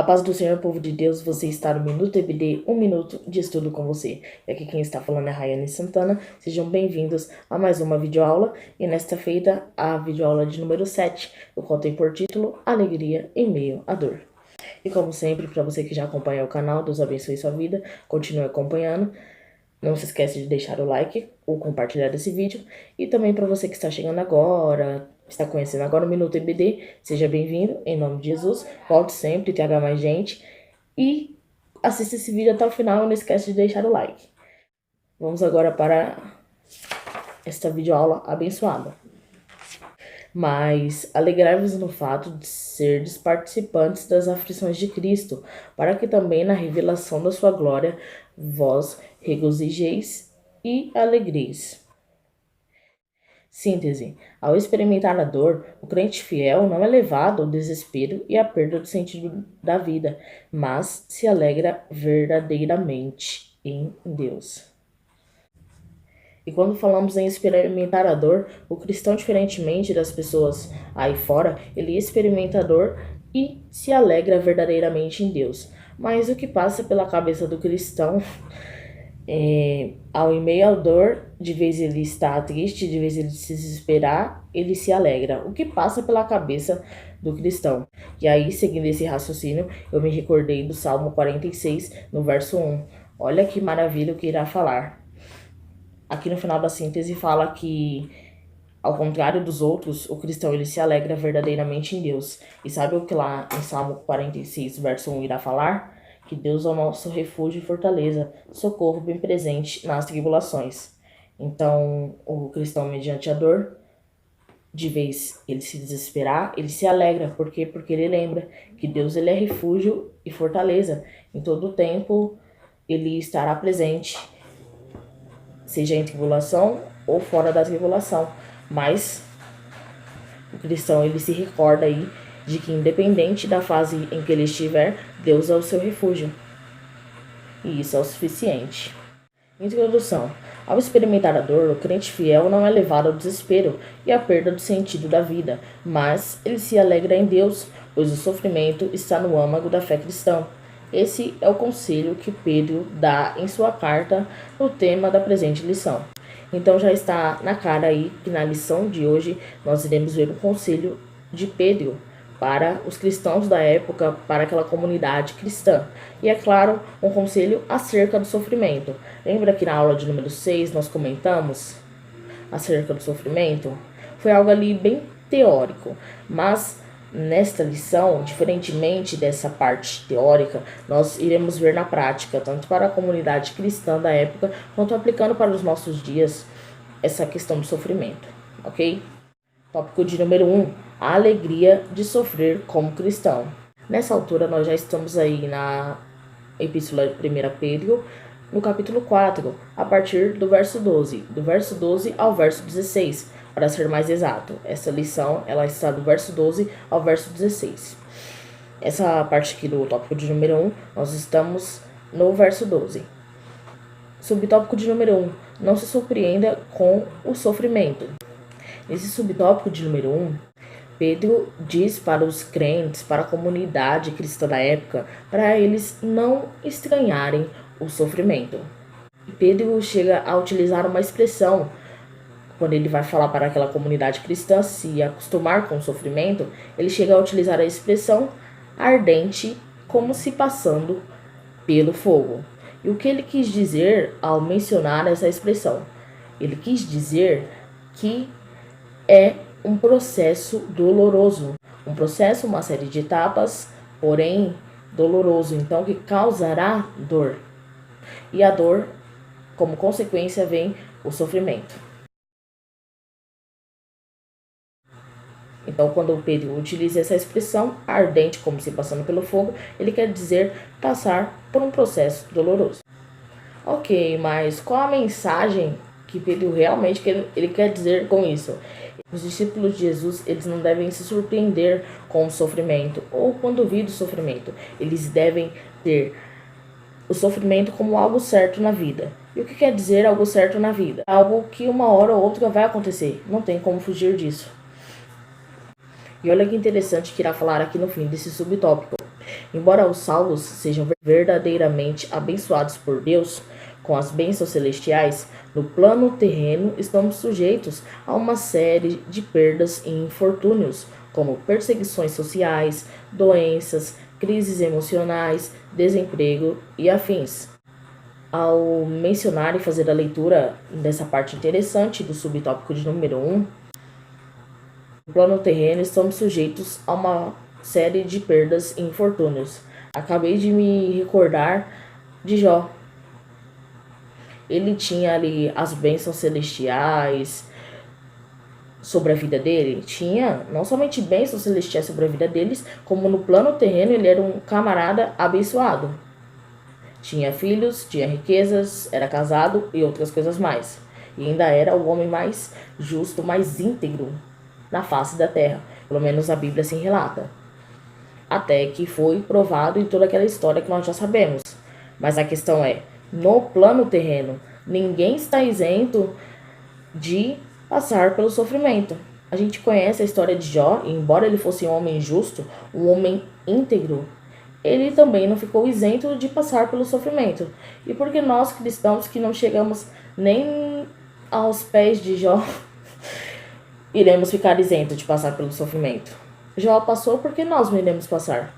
A paz do Senhor, povo de Deus, você está no Minuto EBD, um minuto de estudo com você. E aqui quem está falando é Rayane Santana. Sejam bem-vindos a mais uma videoaula. E nesta feita, a videoaula de número 7, eu qual tem por título Alegria em Meio à Dor. E como sempre, para você que já acompanha o canal, Deus abençoe sua vida, continue acompanhando. Não se esquece de deixar o like ou compartilhar esse vídeo. E também para você que está chegando agora, está conhecendo agora o Minuto EBD, seja bem-vindo, em nome de Jesus. Volte sempre, traga mais gente. E assista esse vídeo até o final e não esquece de deixar o like. Vamos agora para esta videoaula abençoada. Mas alegrai-vos no fato de serdes participantes das aflições de Cristo, para que também na revelação da sua glória vós regozijeis e alegreis. Síntese. Ao experimentar a dor, o crente fiel não é levado ao desespero e à perda do sentido da vida, mas se alegra verdadeiramente em Deus. E quando falamos em experimentar a dor, o cristão, diferentemente das pessoas aí fora, ele experimenta a dor e se alegra verdadeiramente em Deus. Mas o que passa pela cabeça do cristão, ao em meio à dor, de vez ele está triste, de vez ele se desesperar, ele se alegra. O que passa pela cabeça do cristão? E aí, seguindo esse raciocínio, eu me recordei do Salmo 46, no verso 1. Olha que maravilha o que irá falar. Aqui no final da síntese fala que, ao contrário dos outros, o cristão ele se alegra verdadeiramente em Deus. E sabe o que lá em Salmo 46, verso 1 irá falar? Que Deus é o nosso refúgio e fortaleza, socorro bem presente nas tribulações. Então, o cristão, mediante a dor, de vez ele se desesperar, ele se alegra. Por quê? Porque ele lembra que Deus ele é refúgio e fortaleza. Em todo o tempo, ele estará presente, seja em tribulação ou fora da tribulação. Mas o cristão ele se recorda aí de que, independente da fase em que ele estiver, Deus é o seu refúgio. E isso é o suficiente. Introdução. Ao experimentar a dor, o crente fiel não é levado ao desespero e à perda do sentido da vida, mas ele se alegra em Deus, pois o sofrimento está no âmago da fé cristã. Esse é o conselho que Pedro dá em sua carta no tema da presente lição. Então já está na cara aí que na lição de hoje nós iremos ver o conselho de Pedro para os cristãos da época, para aquela comunidade cristã. E é claro, um conselho acerca do sofrimento. Lembra que na aula de número 6 nós comentamos acerca do sofrimento? Foi algo ali bem teórico, mas nesta lição, diferentemente dessa parte teórica, nós iremos ver na prática, tanto para a comunidade cristã da época, quanto aplicando para os nossos dias, essa questão do sofrimento, ok? Tópico de número 1, a alegria de sofrer como cristão. Nessa altura, nós já estamos aí na Epístola de 1 Pedro, no capítulo 4, a partir do verso 12, do verso 12 ao verso 16, para ser mais exato. Essa lição, ela está do verso 12 ao verso 16. Essa parte aqui do tópico de número 1, nós estamos no verso 12. Subtópico de número 1, não se surpreenda com o sofrimento. Nesse subtópico de número 1, Pedro diz para os crentes, para a comunidade cristã da época, para eles não estranharem o sofrimento. Pedro chega a utilizar uma expressão, quando ele vai falar para aquela comunidade cristã se acostumar com o sofrimento, ele chega a utilizar a expressão ardente, como se passando pelo fogo. E o que ele quis dizer ao mencionar essa expressão? Ele quis dizer que é um processo doloroso, um processo, uma série de etapas, porém doloroso, então que causará dor. E a dor, como consequência, vem o sofrimento. Então, quando o Pedro utiliza essa expressão, ardente como se passando pelo fogo, ele quer dizer passar por um processo doloroso. Ok, mas qual a mensagem que Pedro realmente ele quer dizer com isso? Os discípulos de Jesus, eles não devem se surpreender com o sofrimento ou quando vir o sofrimento. Eles devem ter o sofrimento como algo certo na vida. E o que quer dizer algo certo na vida? Algo que uma hora ou outra vai acontecer. Não tem como fugir disso. E olha que interessante que irá falar aqui no fim desse subtópico. Embora os salvos sejam verdadeiramente abençoados por Deus com as bênçãos celestiais, no plano terreno estamos sujeitos a uma série de perdas e infortúnios, como perseguições sociais, doenças, crises emocionais, desemprego e afins. Ao mencionar e fazer a leitura dessa parte interessante do subtópico de número 1, no plano terreno estamos sujeitos a uma série de perdas e infortúnios. Acabei de me recordar de Jó. Ele tinha ali as bênçãos celestiais sobre a vida dele? Tinha não somente bênçãos celestiais sobre a vida deles, como no plano terreno ele era um camarada abençoado. Tinha filhos, tinha riquezas, era casado e outras coisas mais. E ainda era o homem mais justo, mais íntegro na face da terra. Pelo menos a Bíblia assim relata. Até que foi provado em toda aquela história que nós já sabemos. Mas a questão é, no plano terreno, ninguém está isento de passar pelo sofrimento. A gente conhece a história de Jó, e embora ele fosse um homem justo, um homem íntegro, ele também não ficou isento de passar pelo sofrimento. E por que nós cristãos que não chegamos nem aos pés de Jó, iremos ficar isentos de passar pelo sofrimento? Jó passou porque nós não iremos passar.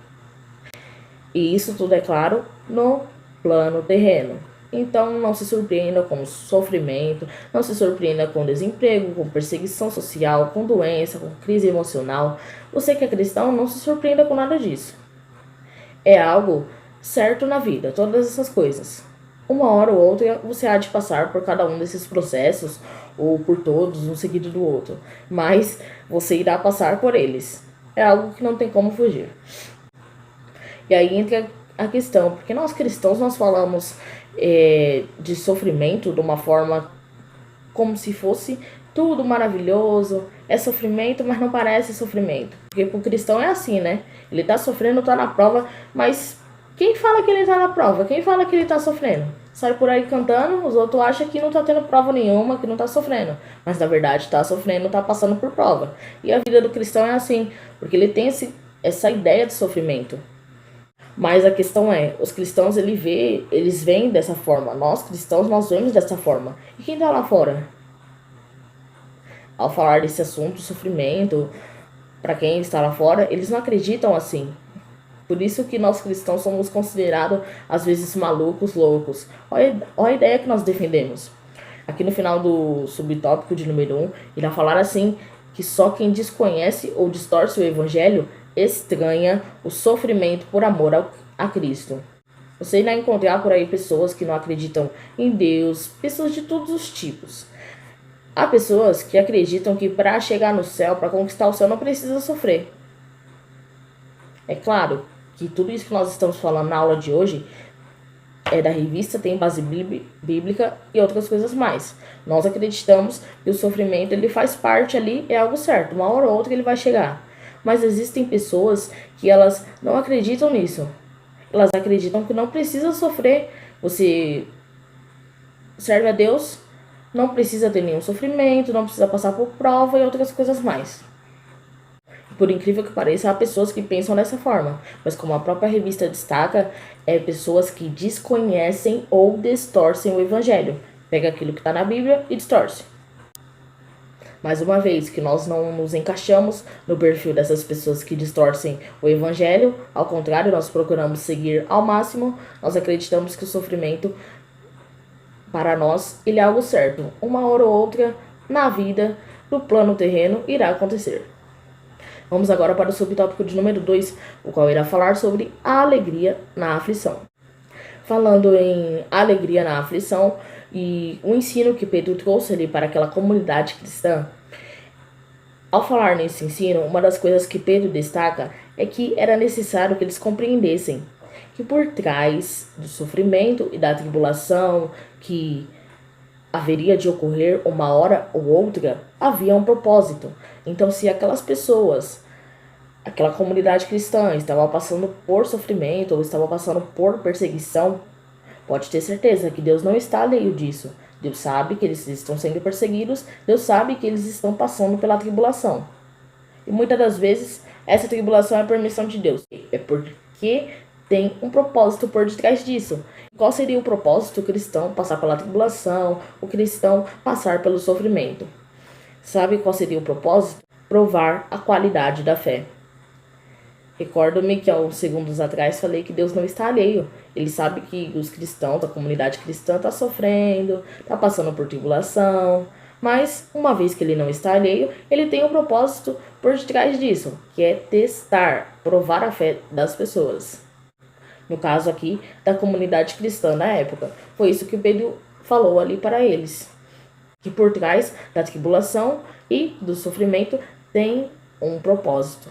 E isso tudo é claro no plano terreno. Então não se surpreenda com o sofrimento, não se surpreenda com desemprego, com perseguição social, com doença, com crise emocional. Você que é cristão, não se surpreenda com nada disso. É algo certo na vida, todas essas coisas. Uma hora ou outra você há de passar por cada um desses processos, ou por todos, um seguido do outro. Mas você irá passar por eles. É algo que não tem como fugir. E aí entra a questão, porque nós cristãos nós falamos de sofrimento de uma forma como se fosse tudo maravilhoso, é sofrimento, mas não parece sofrimento. Porque pro cristão é assim, né? Ele tá sofrendo, tá na prova, mas quem fala que ele tá na prova? Quem fala que ele tá sofrendo? Sai por aí cantando, os outros acham que não tá tendo prova nenhuma, que não tá sofrendo. Mas na verdade tá sofrendo, tá passando por prova. E a vida do cristão é assim, porque ele tem essa ideia de sofrimento. Mas a questão é, os cristãos eles veem dessa forma. Nós cristãos, nós vemos dessa forma. E quem tá lá fora? Ao falar desse assunto, sofrimento, para quem está lá fora, eles não acreditam assim. Por isso que nós cristãos somos considerados, às vezes, malucos, loucos. Olha a ideia que nós defendemos. Aqui no final do subtópico de número 1, irá falar assim, que só quem desconhece ou distorce o evangelho estranha o sofrimento por amor a Cristo. Você irá encontrar por aí pessoas que não acreditam em Deus, pessoas de todos os tipos. Há pessoas que acreditam que para chegar no céu, para conquistar o céu, não precisa sofrer. É claro que tudo isso que nós estamos falando na aula de hoje é da revista, tem base bíblica e outras coisas mais. Nós acreditamos que o sofrimento ele faz parte ali, é algo certo, uma hora ou outra ele vai chegar. Mas existem pessoas que elas não acreditam nisso. Elas acreditam que não precisa sofrer. Você serve a Deus, não precisa ter nenhum sofrimento, não precisa passar por prova e outras coisas mais. Por incrível que pareça, há pessoas que pensam dessa forma, mas como a própria revista destaca, é pessoas que desconhecem ou distorcem o evangelho. Pega aquilo que está na Bíblia e distorce. Mais uma vez, que nós não nos encaixamos no perfil dessas pessoas que distorcem o evangelho, ao contrário, nós procuramos seguir ao máximo, nós acreditamos que o sofrimento, para nós, ele é algo certo. Uma hora ou outra, na vida, no plano terreno, irá acontecer. Vamos agora para o subtópico de número 2, o qual irá falar sobre a alegria na aflição. Falando em alegria na aflição e o ensino que Pedro trouxe ali para aquela comunidade cristã, ao falar nesse ensino, uma das coisas que Pedro destaca é que era necessário que eles compreendessem que por trás do sofrimento e da tribulação que haveria de ocorrer uma hora ou outra, havia um propósito. Então, se aquelas pessoas, aquela comunidade cristã, estava passando por sofrimento ou estava passando por perseguição, pode ter certeza que Deus não está alheio disso. Deus sabe que eles estão sendo perseguidos, Deus sabe que eles estão passando pela tribulação. E muitas das vezes, essa tribulação é a permissão de Deus. É porque tem um propósito por detrás disso. Qual seria o propósito? O cristão passar pela tribulação, o cristão passar pelo sofrimento. Sabe qual seria o propósito? Provar a qualidade da fé. Recordo-me que há uns segundos atrás falei que Deus não está alheio. Ele sabe que os cristãos, a comunidade cristã está sofrendo, está passando por tribulação. Mas, uma vez que ele não está alheio, ele tem um propósito por detrás disso, que é testar, provar a fé das pessoas. No caso aqui, da comunidade cristã na época. Foi isso que Pedro falou ali para eles. Que por trás da tribulação e do sofrimento tem um propósito.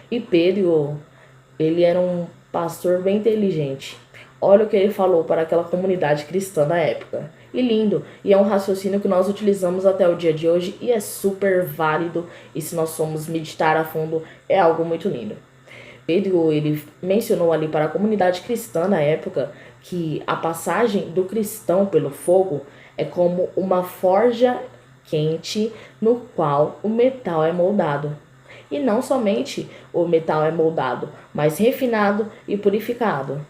E Pedro, ele era um pastor bem inteligente. Olha o que ele falou para aquela comunidade cristã da época. E lindo, e é um raciocínio que nós utilizamos até o dia de hoje e é super válido. E se nós formos meditar a fundo, é algo muito lindo. Pedro, ele mencionou ali para a comunidade cristã na época que a passagem do cristão pelo fogo é como uma forja quente no qual o metal é moldado. E não somente o metal é moldado, mas refinado e purificado.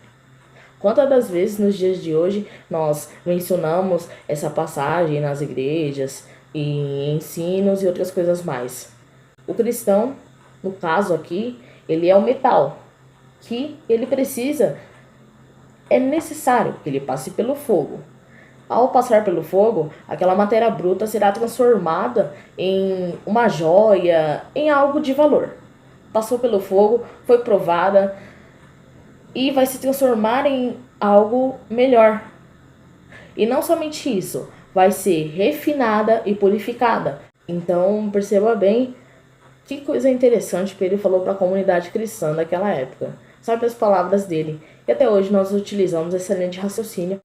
Quantas das vezes nos dias de hoje nós mencionamos essa passagem nas igrejas, e em ensinos e outras coisas mais? O cristão, no caso aqui, ele é o metal, que ele precisa, é necessário que ele passe pelo fogo. Ao passar pelo fogo, aquela matéria bruta será transformada em uma joia, em algo de valor. Passou pelo fogo, foi provada e vai se transformar em algo melhor. E não somente isso, vai ser refinada e purificada. Então, perceba bem que coisa interessante que ele falou para a comunidade cristã daquela época. Sabe as palavras dele. E até hoje nós utilizamos essa linha de raciocínio.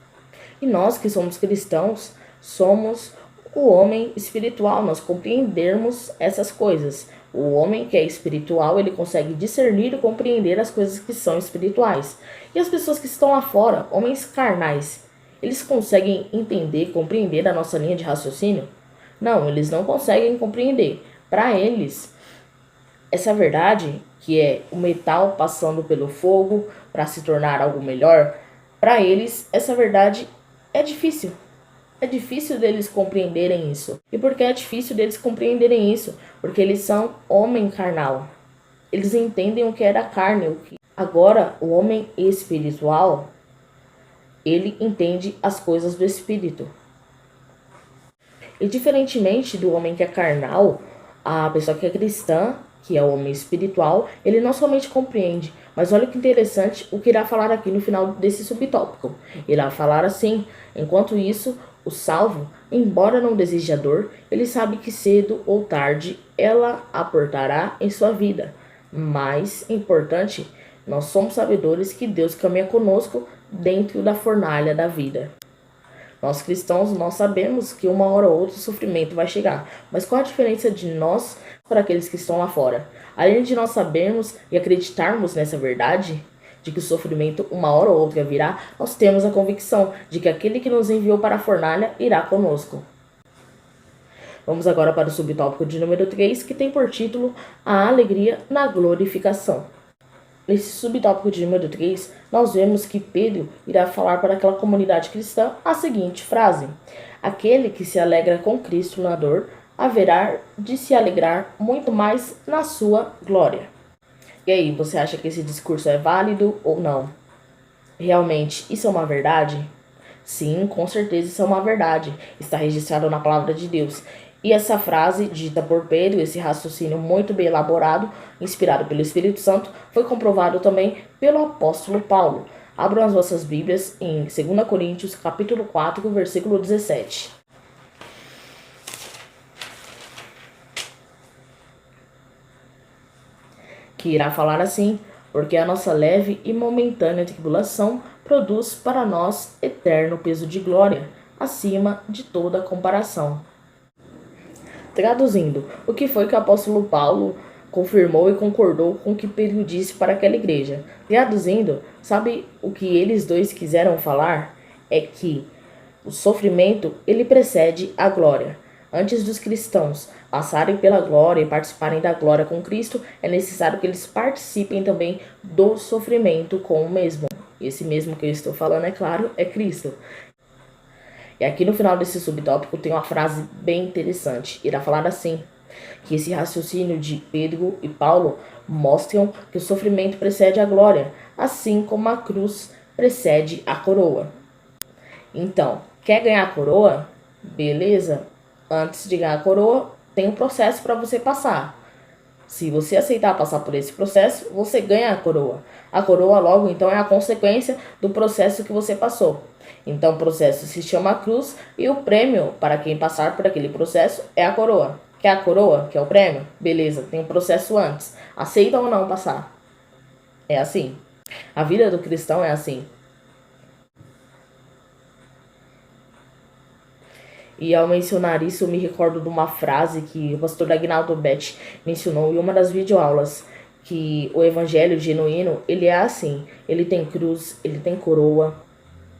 E nós que somos cristãos, somos o homem espiritual, nós compreendermos essas coisas. O homem que é espiritual, ele consegue discernir e compreender as coisas que são espirituais. E as pessoas que estão lá fora, homens carnais, eles conseguem entender, compreender a nossa linha de raciocínio? Não, eles não conseguem compreender. Para eles, essa verdade, que é o metal passando pelo fogo para se tornar algo melhor, para eles, essa verdade é difícil. É difícil deles compreenderem isso. E por que é difícil deles compreenderem isso? Porque eles são homem carnal. Eles entendem o que é da carne. Agora, o homem espiritual, ele entende as coisas do espírito. E diferentemente do homem que é carnal, a pessoa que é cristã, que é o homem espiritual, ele não somente compreende, mas olha que interessante o que irá falar aqui no final desse subtópico. Irá falar assim: enquanto isso, o salvo, embora não deseje a dor, ele sabe que cedo ou tarde ela aportará em sua vida. Mais importante, nós somos sabedores que Deus caminha conosco dentro da fornalha da vida. Nós cristãos, nós sabemos que uma hora ou outra o sofrimento vai chegar. Mas qual a diferença de nós para aqueles que estão lá fora? Além de nós sabermos e acreditarmos nessa verdade, de que o sofrimento uma hora ou outra virá, nós temos a convicção de que aquele que nos enviou para a fornalha irá conosco. Vamos agora para o subtópico de número 3, que tem por título A Alegria na Glorificação. Nesse subtópico de número 3, nós vemos que Pedro irá falar para aquela comunidade cristã a seguinte frase: aquele que se alegra com Cristo na dor, haverá de se alegrar muito mais na sua glória. E aí, você acha que esse discurso é válido ou não? Realmente, isso é uma verdade? Sim, com certeza isso é uma verdade. Está registrado na palavra de Deus. E essa frase, dita por Pedro, esse raciocínio muito bem elaborado, inspirado pelo Espírito Santo, foi comprovado também pelo apóstolo Paulo. Abram as vossas Bíblias em 2 Coríntios, capítulo 4, versículo 17. Que irá falar assim: porque a nossa leve e momentânea tribulação produz para nós eterno peso de glória, acima de toda comparação. Traduzindo, o que foi que o apóstolo Paulo confirmou e concordou com o que Pedro disse para aquela igreja? Traduzindo, sabe o que eles dois quiseram falar? É que o sofrimento, ele precede a glória. Antes dos cristãos passarem pela glória e participarem da glória com Cristo, é necessário que eles participem também do sofrimento com o mesmo. Esse mesmo que eu estou falando, é claro, é Cristo. E aqui no final desse subtópico tem uma frase bem interessante. Irá falar assim, que esse raciocínio de Pedro e Paulo mostram que o sofrimento precede a glória, assim como a cruz precede a coroa. Então, quer ganhar a coroa? Beleza. Antes de ganhar a coroa, tem um processo para você passar. Se você aceitar passar por esse processo, você ganha a coroa. A coroa, logo, então, é a consequência do processo que você passou. Então, o processo se chama cruz e o prêmio para quem passar por aquele processo é a coroa. Quer a coroa? Quer o prêmio? Beleza, tem um processo antes. Aceita ou não passar? É assim. A vida do cristão é assim. E ao mencionar isso, eu me recordo de uma frase que o pastor Agnaldo Betti mencionou em uma das videoaulas, que o evangelho genuíno, ele é assim, ele tem cruz, ele tem coroa.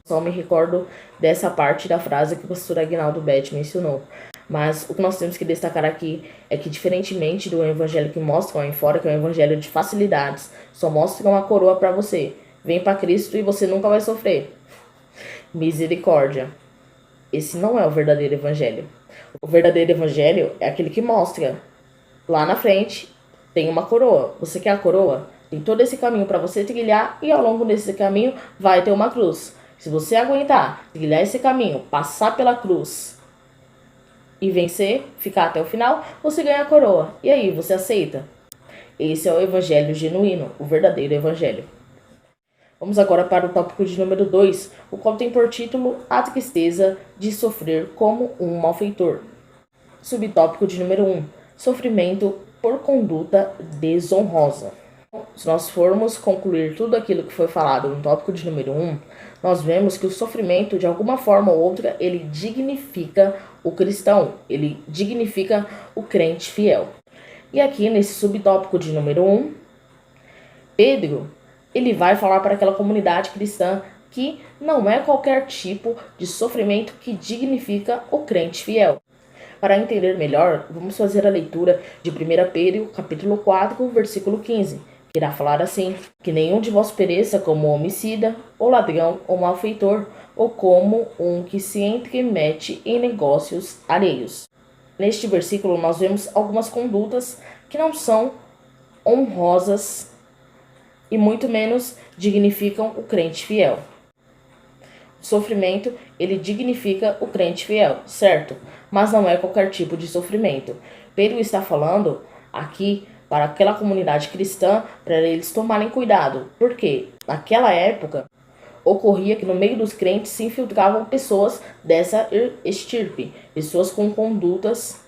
Só me recordo dessa parte da frase que o pastor Agnaldo Betti mencionou. Mas o que nós temos que destacar aqui é que, diferentemente do evangelho que mostram aí fora, que é um evangelho de facilidades, só mostra uma coroa para você. Vem para Cristo e você nunca vai sofrer. Misericórdia. Esse não é o verdadeiro evangelho. O verdadeiro evangelho é aquele que mostra lá na frente tem uma coroa. Você quer a coroa? Tem todo esse caminho para você trilhar e ao longo desse caminho vai ter uma cruz. Se você aguentar trilhar esse caminho, passar pela cruz e vencer, ficar até o final, você ganha a coroa. E aí, você aceita? Esse é o evangelho genuíno, o verdadeiro evangelho. Vamos agora para o tópico de número 2, o qual tem por título A Tristeza de Sofrer como um Malfeitor. Subtópico de número 1, Sofrimento por Conduta Desonrosa. Se nós formos concluir tudo aquilo que foi falado no tópico de número 1, nós vemos que o sofrimento, de alguma forma ou outra, ele dignifica o cristão, ele dignifica o crente fiel. E aqui nesse subtópico de número 1, Pedro, ele vai falar para aquela comunidade cristã que não é qualquer tipo de sofrimento que dignifica o crente fiel. Para entender melhor, vamos fazer a leitura de 1 Pedro, capítulo 4, versículo 15, que irá falar assim, que nenhum de vós pereça como homicida, ou ladrão, ou malfeitor, ou como um que se entremete em negócios alheios. Neste versículo nós vemos algumas condutas que não são honrosas e muito menos dignificam o crente fiel. O sofrimento, ele dignifica o crente fiel, certo? Mas não é qualquer tipo de sofrimento. Pedro está falando aqui para aquela comunidade cristã, para eles tomarem cuidado. Porque naquela época, ocorria que no meio dos crentes se infiltravam pessoas dessa estirpe, pessoas com condutas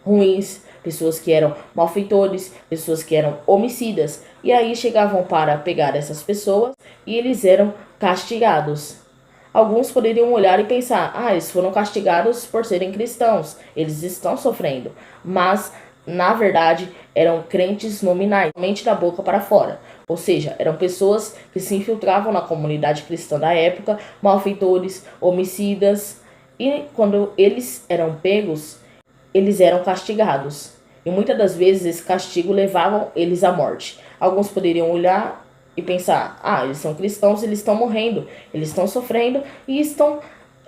ruins, pessoas que eram malfeitores, pessoas que eram homicidas. E aí chegavam para pegar essas pessoas e eles eram castigados. Alguns poderiam olhar e pensar, eles foram castigados por serem cristãos, eles estão sofrendo. Mas, na verdade, eram crentes nominais, somente da boca para fora. Ou seja, eram pessoas que se infiltravam na comunidade cristã da época, malfeitores, homicidas. E quando eles eram pegos, eles eram castigados. E muitas das vezes esse castigo levava eles à morte. Alguns poderiam olhar e pensar, eles são cristãos, eles estão morrendo, eles estão sofrendo e estão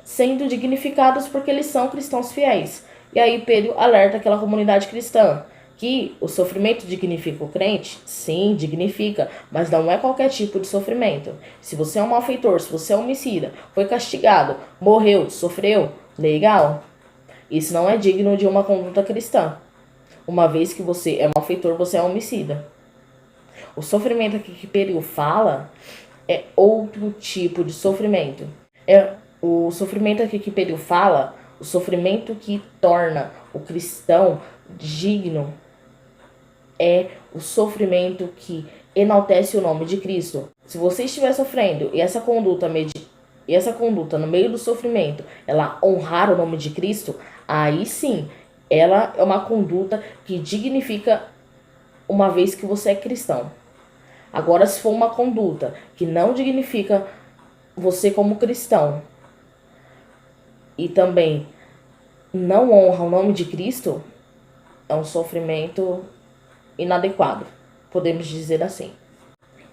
sendo dignificados porque eles são cristãos fiéis. E aí Pedro alerta aquela comunidade cristã que o sofrimento dignifica o crente? Sim, dignifica, mas não é qualquer tipo de sofrimento. Se você é um malfeitor, se você é um homicida, foi castigado, morreu, sofreu, legal. Isso não é digno de uma conduta cristã. Uma vez que você é malfeitor, você é homicida. O sofrimento aqui que Pedro fala é outro tipo de sofrimento. É o sofrimento aqui que Pedro fala, o sofrimento que torna o cristão digno, é o sofrimento que enaltece o nome de Cristo. Se você estiver sofrendo e essa conduta no meio do sofrimento, ela honrar o nome de Cristo, aí sim, ela é uma conduta que dignifica uma vez que você é cristão. Agora, se for uma conduta que não dignifica você como cristão e também não honra o nome de Cristo, é um sofrimento inadequado, podemos dizer assim.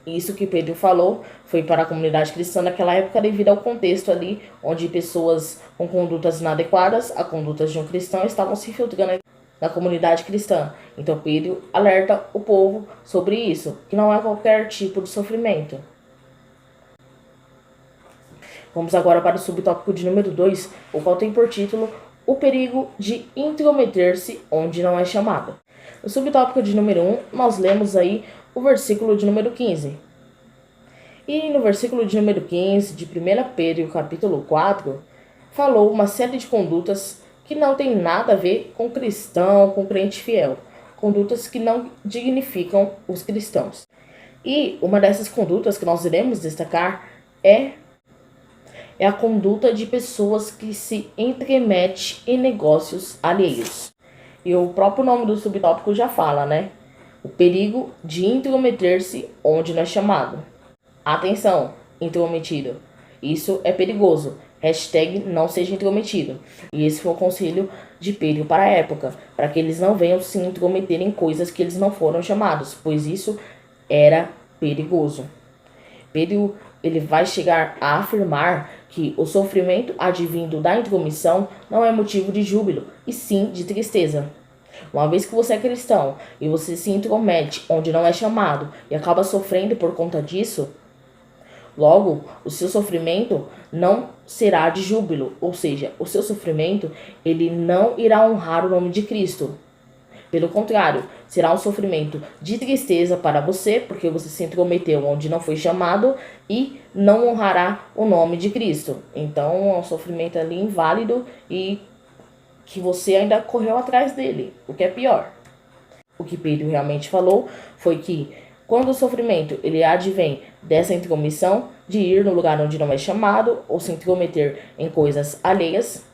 Isso que Pedro falou foi para a comunidade cristã naquela época devido ao contexto ali, onde pessoas com condutas inadequadas, a condutas de um cristão, estavam se filtrando na comunidade cristã. Então Pedro alerta o povo sobre isso, que não é qualquer tipo de sofrimento. Vamos agora para o subtópico de número 2, o qual tem por título o perigo de intrometer-se onde não é chamado. No subtópico de número 1, nós lemos aí o versículo de número 15. E no versículo de número 15 de 1 Pedro, capítulo 4, falou uma série de condutas que não tem nada a ver com cristão, com crente fiel. Condutas que não dignificam os cristãos. E uma dessas condutas que nós iremos destacar é a conduta de pessoas que se entremetem em negócios alheios. E o próprio nome do subtópico já fala, né? O perigo de intrometer-se onde não é chamado. Atenção, intrometido. Isso é perigoso. Hashtag não seja intrometido. E esse foi o conselho de Pedro para a época, para que eles não venham se intrometer em coisas que eles não foram chamados, pois isso era perigoso. Pedro ele vai chegar a afirmar que o sofrimento advindo da intromissão não é motivo de júbilo, e sim de tristeza. Uma vez que você é cristão e você se intromete onde não é chamado e acaba sofrendo por conta disso, logo, o seu sofrimento não será de júbilo, ou seja, o seu sofrimento ele não irá honrar o nome de Cristo. Pelo contrário, será um sofrimento de tristeza para você, porque você se intrometeu onde não foi chamado e não honrará o nome de Cristo. Então, é um sofrimento ali inválido e que você ainda correu atrás dele, o que é pior. O que Pedro realmente falou foi que quando o sofrimento ele advém dessa intromissão, de ir no lugar onde não é chamado ou se intrometer em coisas alheias,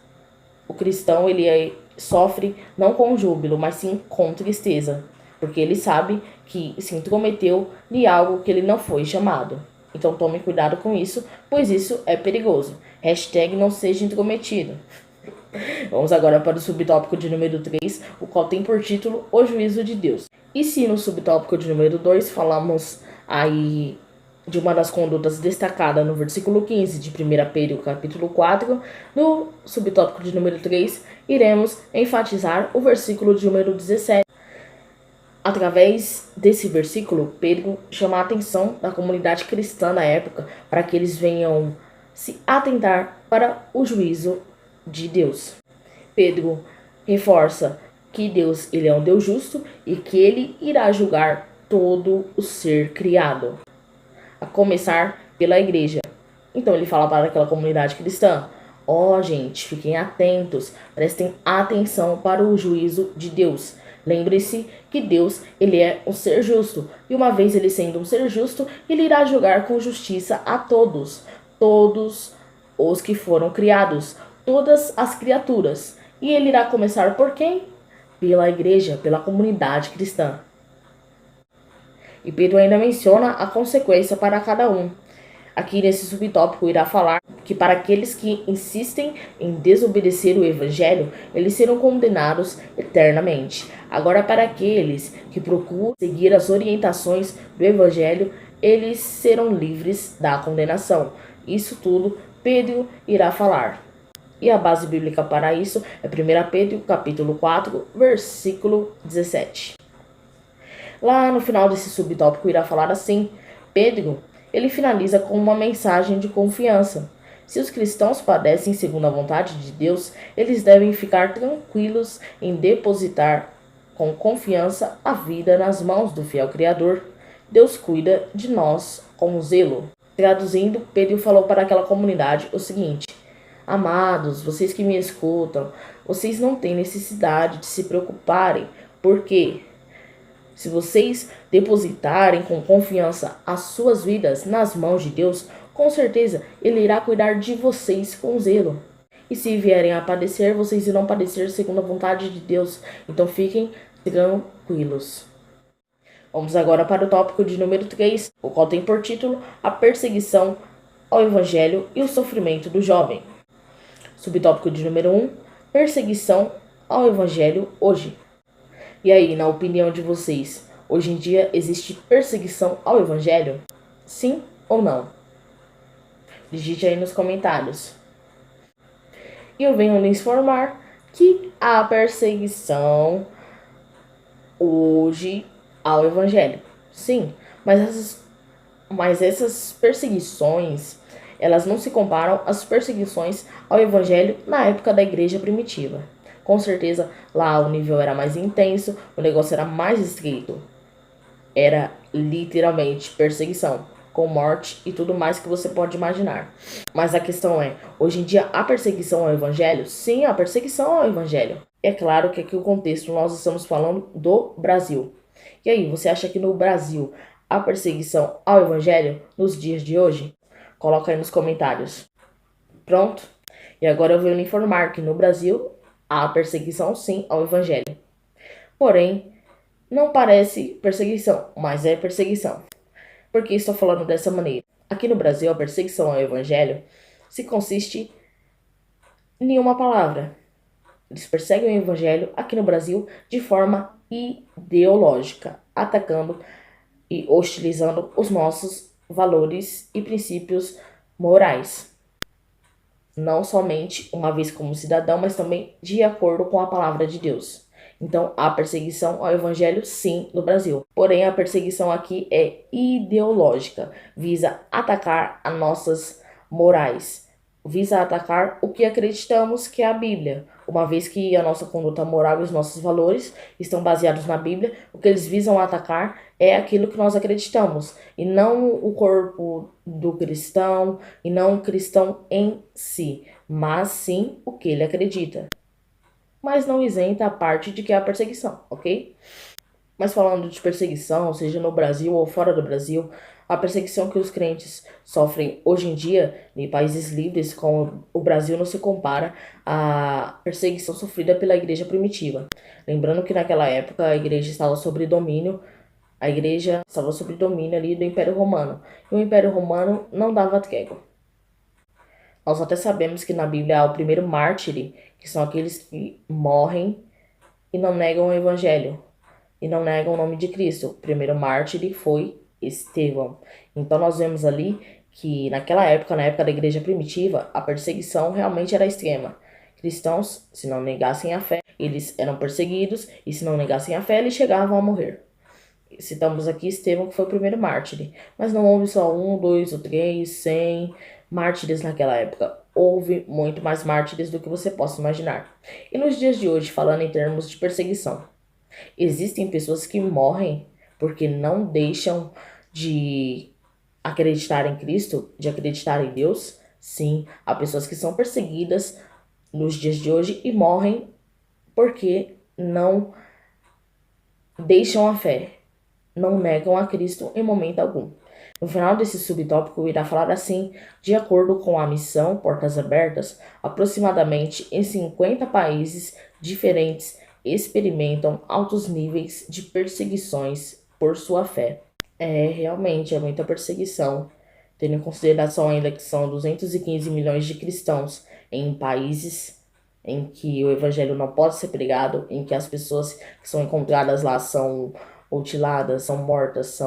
o cristão ele sofre não com júbilo, mas sim com tristeza, porque ele sabe que se intrometeu em algo que ele não foi chamado. Então tome cuidado com isso, pois isso é perigoso. Hashtag não seja intrometido. Vamos agora para o subtópico de número 3, o qual tem por título O Juízo de Deus. E se no subtópico de número 2 falamos aí de uma das condutas destacadas no versículo 15 de 1 Pedro, capítulo 4, no subtópico de número 3, iremos enfatizar o versículo de número 17. Através desse versículo, Pedro chama a atenção da comunidade cristã na época para que eles venham se atentar para o juízo de Deus. Pedro reforça que Deus ele é um Deus justo e que ele irá julgar todo o ser criado, a começar pela igreja. Então ele fala para aquela comunidade cristã: gente, fiquem atentos, prestem atenção para o juízo de Deus. Lembre-se que Deus ele é um ser justo, e uma vez ele sendo um ser justo, ele irá julgar com justiça a todos os que foram criados, todas as criaturas. E ele irá começar por quem? Pela igreja, pela comunidade cristã. E Pedro ainda menciona a consequência para cada um. Aqui nesse subtópico irá falar que para aqueles que insistem em desobedecer o evangelho, eles serão condenados eternamente. Agora, para aqueles que procuram seguir as orientações do evangelho, eles serão livres da condenação. Isso tudo Pedro irá falar. E a base bíblica para isso é 1 Pedro, capítulo 4, versículo 17. Lá no final desse subtópico irá falar assim: Pedro, ele finaliza com uma mensagem de confiança. Se os cristãos padecem segundo a vontade de Deus, eles devem ficar tranquilos em depositar com confiança a vida nas mãos do fiel Criador. Deus cuida de nós com zelo. Traduzindo, Pedro falou para aquela comunidade o seguinte: amados, vocês que me escutam, vocês não têm necessidade de se preocuparem, porque se vocês depositarem com confiança as suas vidas nas mãos de Deus, com certeza Ele irá cuidar de vocês com zelo. E se vierem a padecer, vocês irão padecer segundo a vontade de Deus. Então fiquem tranquilos. Vamos agora para o tópico de número 3, o qual tem por título A Perseguição ao Evangelho e o Sofrimento do Jovem. Subtópico de número 1. perseguição ao evangelho hoje? E aí, na opinião de vocês, hoje em dia existe perseguição ao evangelho? Sim ou não? Digite aí nos comentários. E eu venho lhes informar que há perseguição hoje ao evangelho. Sim, mas essas perseguições, elas não se comparam às perseguições ao evangelho na época da igreja primitiva. Com certeza, lá o nível era mais intenso, o negócio era mais estreito. Era literalmente perseguição, com morte e tudo mais que você pode imaginar. Mas a questão é, hoje em dia há perseguição ao evangelho? Sim, há perseguição ao evangelho. É claro que aqui o contexto nós estamos falando do Brasil. E aí, você acha que no Brasil há perseguição ao evangelho nos dias de hoje? Coloca aí nos comentários. Pronto? E agora eu venho lhe informar que no Brasil há perseguição sim ao evangelho. Porém, não parece perseguição, mas é perseguição. Por que estou falando dessa maneira? Aqui no Brasil, a perseguição ao evangelho se consiste em uma palavra. Eles perseguem o evangelho aqui no Brasil de forma ideológica, atacando e hostilizando os nossos valores e princípios morais. Não somente uma vez como cidadão, mas também de acordo com a palavra de Deus. Então, há perseguição ao evangelho, sim, no Brasil. Porém, a perseguição aqui é ideológica, visa atacar as nossas morais, visa atacar o que acreditamos que é a Bíblia. Uma vez que a nossa conduta moral e os nossos valores estão baseados na Bíblia, o que eles visam atacar é aquilo que nós acreditamos, e não o corpo do cristão, e não o cristão em si, mas sim o que ele acredita. Mas não isenta a parte de que há perseguição, ok? Mas falando de perseguição, seja no Brasil ou fora do Brasil, a perseguição que os crentes sofrem hoje em dia em países livres como o Brasil não se compara à perseguição sofrida pela igreja primitiva. Lembrando que naquela época a igreja estava sob domínio ali do Império Romano. E o Império Romano não dava trégua. Nós até sabemos que na Bíblia há o primeiro mártir, que são aqueles que morrem e não negam o evangelho, e não negam o nome de Cristo. O primeiro mártir foi Estevão. Então nós vemos ali que naquela época, na época da igreja primitiva, a perseguição realmente era extrema. Cristãos, se não negassem a fé, eles eram perseguidos, e se não negassem a fé, eles chegavam a morrer. Citamos aqui Estevão, que foi o primeiro mártir. Mas não houve só 1, 2 ou 3, 100 mártires naquela época. Houve muito mais mártires do que você possa imaginar. E nos dias de hoje, falando em termos de perseguição, existem pessoas que morrem porque não deixam de acreditar em Cristo, de acreditar em Deus? Sim, há pessoas que são perseguidas nos dias de hoje e morrem porque não deixam a fé, não negam a Cristo em momento algum. No final desse subtópico, irá falar assim: de acordo com a missão Portas Abertas, aproximadamente em 50 países diferentes experimentam altos níveis de perseguições por sua fé. Realmente é muita perseguição, tendo em consideração ainda que são 215 milhões de cristãos em países em que o evangelho não pode ser pregado, em que as pessoas que são encontradas lá são mutiladas, são mortas,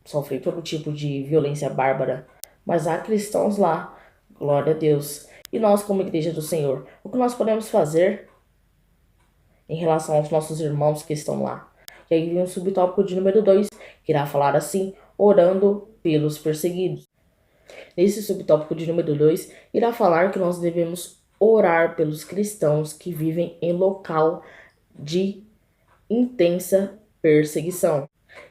sofrem todo tipo de violência bárbara. Mas há cristãos lá, glória a Deus. E nós, como Igreja do Senhor, o que nós podemos fazer em relação aos nossos irmãos que estão lá? E aí vem o subtópico de número 2, que irá falar assim: orando pelos perseguidos. Nesse subtópico de número 2, irá falar que nós devemos orar pelos cristãos que vivem em local de intensa perseguição.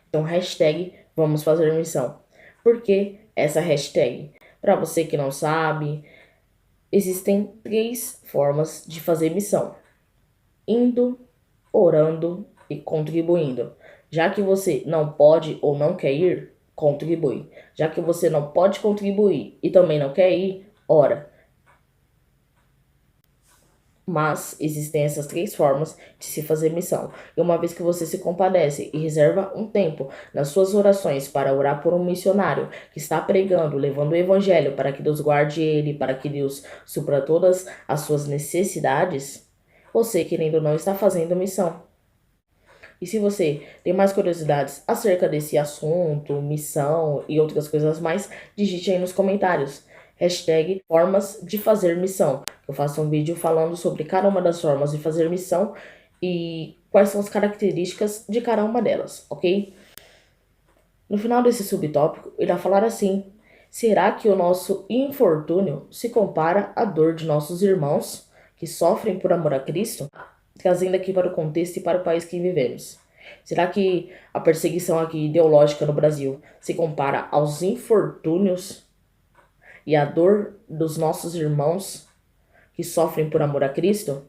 Então, hashtag vamos fazer missão. Por que essa hashtag? Para você que não sabe, existem 3 formas de fazer missão: indo, orando e contribuindo. Já que você não pode ou não quer ir, contribui. Já que você não pode contribuir e também não quer ir, ora. Mas existem essas 3 formas de se fazer missão. E uma vez que você se compadece e reserva um tempo nas suas orações para orar por um missionário que está pregando, levando o evangelho para que Deus guarde ele, para que Deus supra todas as suas necessidades, você, querendo ou não, está fazendo missão. E se você tem mais curiosidades acerca desse assunto, missão e outras coisas mais, digite aí nos comentários. Hashtag formas de fazer missão. Eu faço um vídeo falando sobre cada uma das formas de fazer missão e quais são as características de cada uma delas, ok? No final desse subtópico, irá falar assim: será que o nosso infortúnio se compara à dor de nossos irmãos que sofrem por amor a Cristo? Trazendo aqui para o contexto e para o país que vivemos. Será que a perseguição aqui ideológica no Brasil se compara aos infortúnios e à dor dos nossos irmãos que sofrem por amor a Cristo?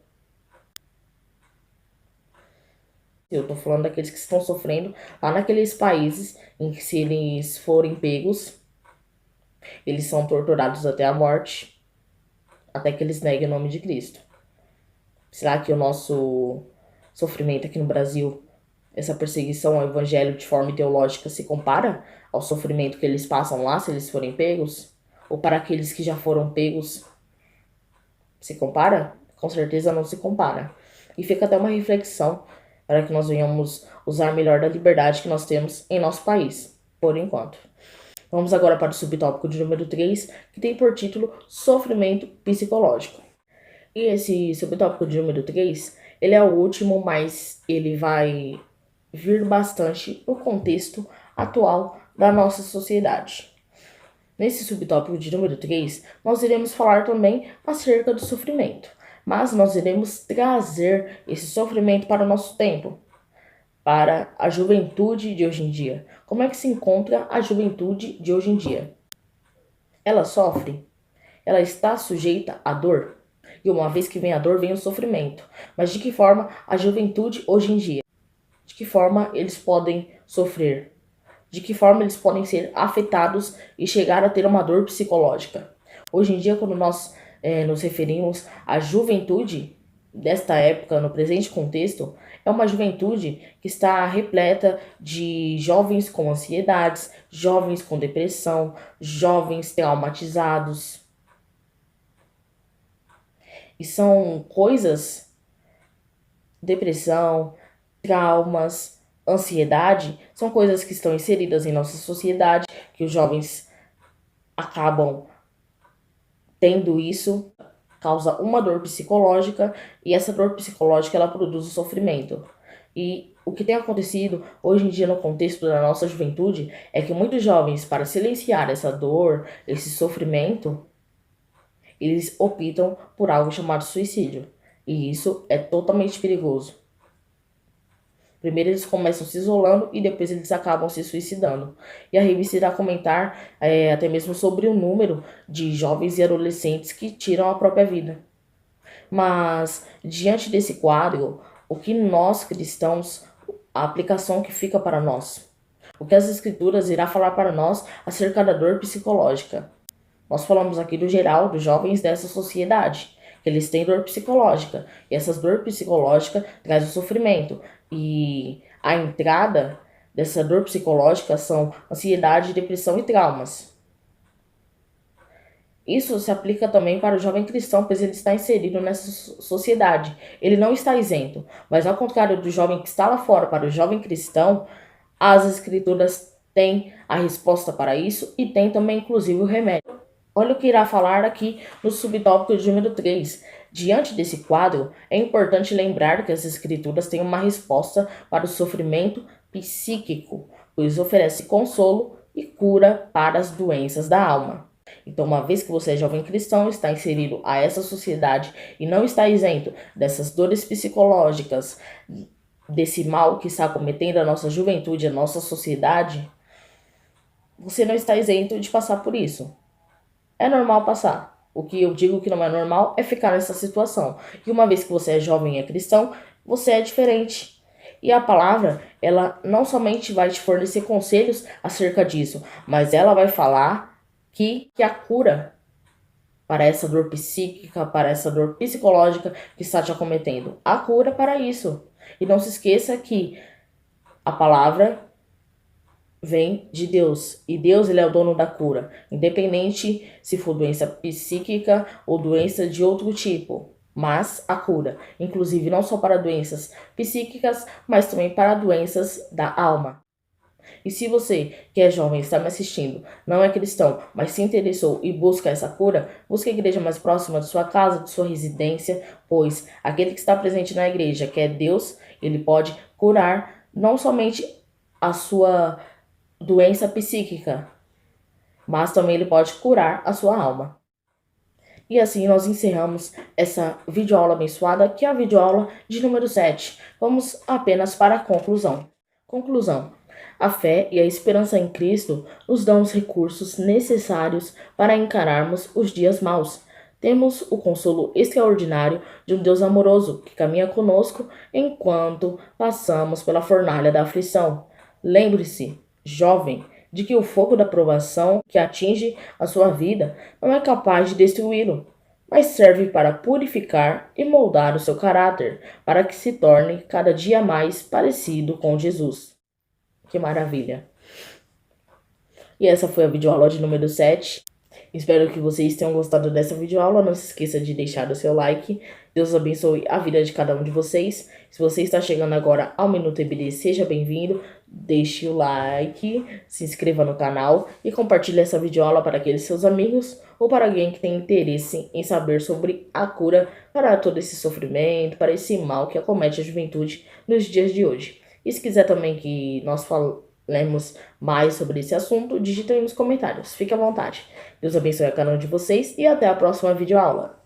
Eu estou falando daqueles que estão sofrendo lá naqueles países em que, se eles forem pegos, eles são torturados até a morte, até que eles neguem o nome de Cristo. Será que o nosso sofrimento aqui no Brasil, essa perseguição ao evangelho de forma ideológica, se compara ao sofrimento que eles passam lá se eles forem pegos? Ou para aqueles que já foram pegos, se compara? Com certeza não se compara. E fica até uma reflexão para que nós venhamos usar melhor da liberdade que nós temos em nosso país, por enquanto. Vamos agora para o subtópico de número 3, que tem por título Sofrimento Psicológico. E esse subtópico de número 3, ele é o último, mas ele vai vir bastante no contexto atual da nossa sociedade. Nesse subtópico de número 3, nós iremos falar também acerca do sofrimento, mas nós iremos trazer esse sofrimento para o nosso tempo, para a juventude de hoje em dia. Como é que se encontra a juventude de hoje em dia? Ela sofre? Ela está sujeita à dor? E uma vez que vem a dor, vem o sofrimento. Mas de que forma a juventude hoje em dia? De que forma eles podem sofrer? De que forma eles podem ser afetados e chegar a ter uma dor psicológica? Hoje em dia, quando nós nos referimos à juventude desta época, no presente contexto, é uma juventude que está repleta de jovens com ansiedades, jovens com depressão, jovens traumatizados. E são coisas, depressão, traumas, ansiedade, são coisas que estão inseridas em nossa sociedade, que os jovens acabam tendo isso, causa uma dor psicológica, e essa dor psicológica ela produz o sofrimento. E o que tem acontecido hoje em dia no contexto da nossa juventude é que muitos jovens, para silenciar essa dor, esse sofrimento, eles optam por algo chamado suicídio. E isso é totalmente perigoso. Primeiro eles começam se isolando e depois eles acabam se suicidando. E a revista irá comentar até mesmo sobre o número de jovens e adolescentes que tiram a própria vida. Mas, diante desse quadro, o que nós cristãos, a aplicação que fica para nós? O que as escrituras irá falar para nós acerca da dor psicológica? Nós falamos aqui do geral dos jovens dessa sociedade, que eles têm dor psicológica, e essa dor psicológica traz o sofrimento, e a entrada dessa dor psicológica são ansiedade, depressão e traumas. Isso se aplica também para o jovem cristão, pois ele está inserido nessa sociedade. Ele não está isento, mas ao contrário do jovem que está lá fora, para o jovem cristão, as escrituras têm a resposta para isso e tem também inclusive o remédio. Olha o que irá falar aqui no subtópico de número 3. Diante desse quadro, é importante lembrar que as escrituras têm uma resposta para o sofrimento psíquico, pois oferece consolo e cura para as doenças da alma. Então, uma vez que você é jovem cristão, está inserido a essa sociedade e não está isento dessas dores psicológicas, desse mal que está cometendo a nossa juventude, a nossa sociedade, você não está isento de passar por isso. É normal passar. O que eu digo que não é normal é ficar nessa situação. E uma vez que você é jovem e é cristão, você é diferente. E a palavra, ela não somente vai te fornecer conselhos acerca disso, mas ela vai falar que a cura para essa dor psíquica, para essa dor psicológica que está te acometendo. A cura para isso. E não se esqueça que a palavra vem de Deus, e Deus ele é o dono da cura, independente se for doença psíquica ou doença de outro tipo. mas a cura, inclusive não só para doenças psíquicas, mas também para doenças da alma. E se você, que é jovem, está me assistindo, não é cristão, mas se interessou e busca essa cura, busque a igreja mais próxima de sua casa, de sua residência, pois aquele que está presente na igreja, que é Deus, ele pode curar não somente a sua doença psíquica, mas também ele pode curar a sua alma. E assim nós encerramos essa videoaula abençoada, que é a videoaula de número 7. Vamos apenas para a conclusão. Conclusão. A fé e a esperança em Cristo nos dão os recursos necessários para encararmos os dias maus. Temos o consolo extraordinário de um Deus amoroso que caminha conosco enquanto passamos pela fornalha da aflição. Lembre-se, jovem, de que o fogo da provação que atinge a sua vida não é capaz de destruí-lo, mas serve para purificar e moldar o seu caráter, para que se torne cada dia mais parecido com Jesus. Que maravilha! E essa foi a videoaula de número 7. Espero que vocês tenham gostado dessa videoaula. Não se esqueça de deixar o seu like. Deus abençoe a vida de cada um de vocês. Se você está chegando agora ao Minuto EBD, seja bem-vindo. Deixe o like, se inscreva no canal e compartilhe essa videoaula para aqueles seus amigos ou para alguém que tem interesse em saber sobre a cura para todo esse sofrimento, para esse mal que acomete a juventude nos dias de hoje. E se quiser também que nós falemos mais sobre esse assunto, digita aí nos comentários. Fique à vontade. Deus abençoe a cada um de vocês e até a próxima videoaula.